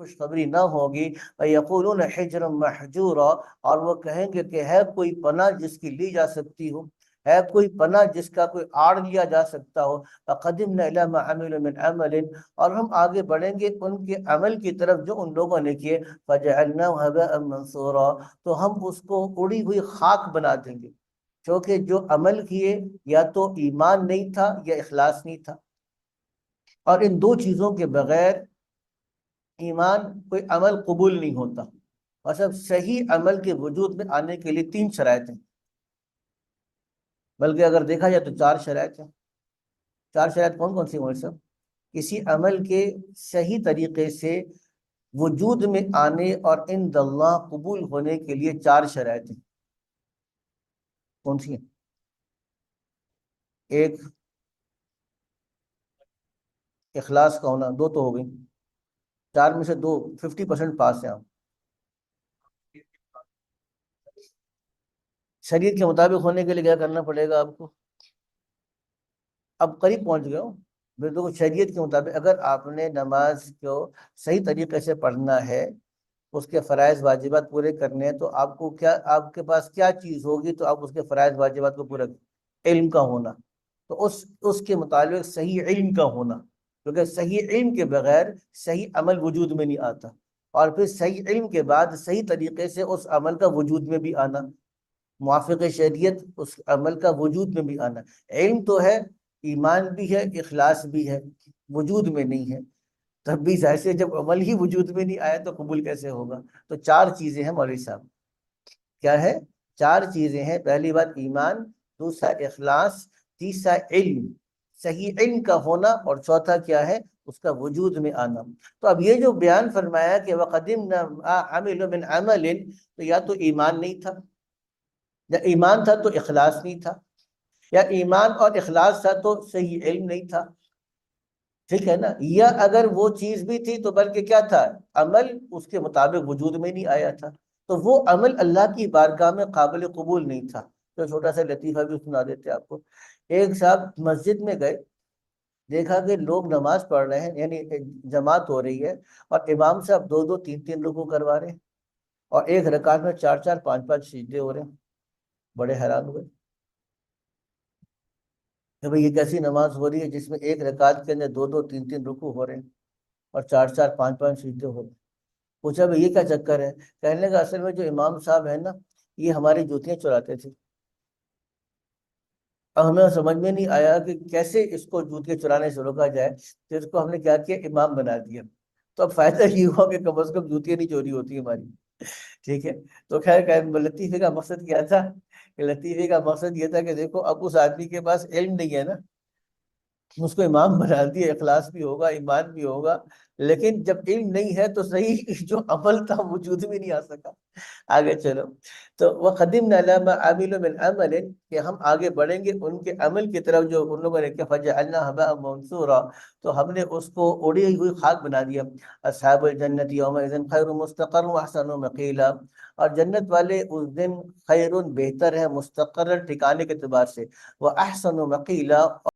خوشخبری نہ ہوگی، وَيَقُولُونَ حِجْرًا مَحْجُورًا، اور وہ کہیں گے کہ ہے کوئی پناہ جس کی لی جا سکتی ہو، ہے کوئی پناہ جس کا کوئی آڑ لیا جا سکتا ہو۔ فَقَدِمْنَا إِلَىٰ مَا عَمِلُوا مِنْ عَمَلٍ، اور ہم آگے بڑھیں گے ان کے عمل کی طرف جو ان لوگوں نے کیے، فَجَعَلْنَاهُ هَبَاءً مَنثُورًا، تو ہم اس کو اڑی ہوئی خاک بنا دیں گے، کیونکہ جو عمل کیے یا تو ایمان نہیں تھا یا اخلاص نہیں تھا، اور ان دو چیزوں کے بغیر ایمان کوئی عمل قبول نہیں ہوتا۔ مطلب صحیح عمل کے وجود میں آنے کے لیے 3 شرائط ہیں، بلکہ اگر دیکھا جائے تو 4 شرائط ہیں۔ 4 شرائط کون کون سی ہیں صاحب؟ کسی عمل کے صحیح طریقے سے وجود میں آنے اور عند اللہ قبول ہونے کے لیے 4 شرائط ہیں۔ کون سی ہیں؟ ایک اخلاص کا ہونا، 2 تو ہو گئی، 4 میں سے 2 50% پاس ہیں آپ۔ شریعت کے مطابق ہونے کے لیے کیا کرنا پڑے گا آپ کو؟ اب قریب پہنچ گئے ہو۔ بالکل شریعت کے مطابق اگر آپ نے نماز کو صحیح طریقے سے پڑھنا ہے، اس کے فرائض واجبات پورے کرنے ہیں، تو آپ کو کیا، آپ کے پاس کیا چیز ہوگی تو آپ اس کے فرائض واجبات کو پورا، علم کا ہونا، تو اس کے مطابق صحیح علم کا ہونا، کیونکہ صحیح علم کے بغیر صحیح عمل وجود میں نہیں آتا، اور پھر صحیح علم کے بعد صحیح طریقے سے اس عمل کا وجود میں بھی آنا، موافق شریعت اس عمل کا وجود میں بھی آنا۔ علم تو ہے، ایمان بھی ہے، اخلاص بھی ہے، وجود میں نہیں ہے، تب بھی ظاہر سے جب عمل ہی وجود میں نہیں آیا تو قبول کیسے ہوگا؟ تو 4 چیزیں ہیں مولوی صاحب۔ کیا ہے؟ 4 چیزیں ہیں۔ پہلی بات ایمان، دوسرا اخلاص، تیسرا علم، صحیح علم کا ہونا، اور چوتھا کیا ہے؟ اس کا وجود میں آنا۔ تو اب یہ جو بیان فرمایا کہ وَقَدِمْنَا مَا عَمِلُوا مِنْ عَمَلٍ، تو یا تو ایمان نہیں تھا، یا ایمان تھا تو اخلاص نہیں تھا، یا ایمان اور اخلاص تھا تو صحیح علم نہیں تھا، ٹھیک ہے نا؟ یا اگر وہ چیز بھی تھی تو بلکہ کیا تھا؟ عمل اس کے مطابق وجود میں نہیں آیا تھا، تو وہ عمل اللہ کی بارگاہ میں قابل قبول نہیں تھا۔ تو چھوٹا سا لطیفہ بھی سنا دیتے آپ کو۔ ایک صاحب مسجد میں گئے، دیکھا کہ لوگ نماز پڑھ رہے ہیں، یعنی جماعت ہو رہی ہے، اور امام صاحب 2 3 رکوع کروا رہے ہیں، اور ایک رکعت میں 4 5 سجدے ہو رہے ہیں۔ بڑے حیران ہوئے کہ بھئی یہ کیسی نماز ہو رہی ہے جس میں ایک رکعت کے اندر 2 3 رکوع ہو رہے ہیں اور 4 5 سجدے ہو رہے ہیں۔ پوچھا بھئی یہ کیا چکر ہے؟ کہنے لگا اصل میں جو امام صاحب ہیں نا، یہ ہماری جوتیاں چراتے تھے، اب ہمیں سمجھ میں نہیں آیا کہ کیسے اس کو جوتیاں چرانے سے روکا جائے، تو اس کو ہم نے کیا کیا؟ امام بنا دیا۔ تو اب فائدہ یہ ہوا کہ کم از کم جوتیاں نہیں چوری ہوتی ہماری، ٹھیک ہے؟ تو خیر لطیفے کا مقصد کیا تھا؟ کہ لطیفے کا مقصد یہ تھا کہ دیکھو اب اس آدمی کے پاس علم نہیں ہے نا، اس کو امام بنا دیا، اخلاص بھی ہوگا، ایمان بھی ہوگا، لیکن جب علم نہیں ہے تو صحیح جو عمل تھا وجود میں نہیں آ سکا۔ آگے چلو، تو وَقَدِمْنَا إِلَىٰ مَا عَمِلُوا مِنْ عَمَلٍ، کہ ہم آگے بڑھیں گے ان کے عمل کی طرف جو ان لوگوں نے کیا، فَجَعَلْنَاهُ هَبَاءً مَنثُورًا، تو ہم نے اس کو اڑی ہوئی خاک بنا دیا۔ اصحاب الجنت یومئذ خیر مستقر واحسن مقیلا، اور جنت والے اس دن خیر بہتر ہے، مستقر ٹھکانے کے اعتبار سے، وہ احسن مقیلا،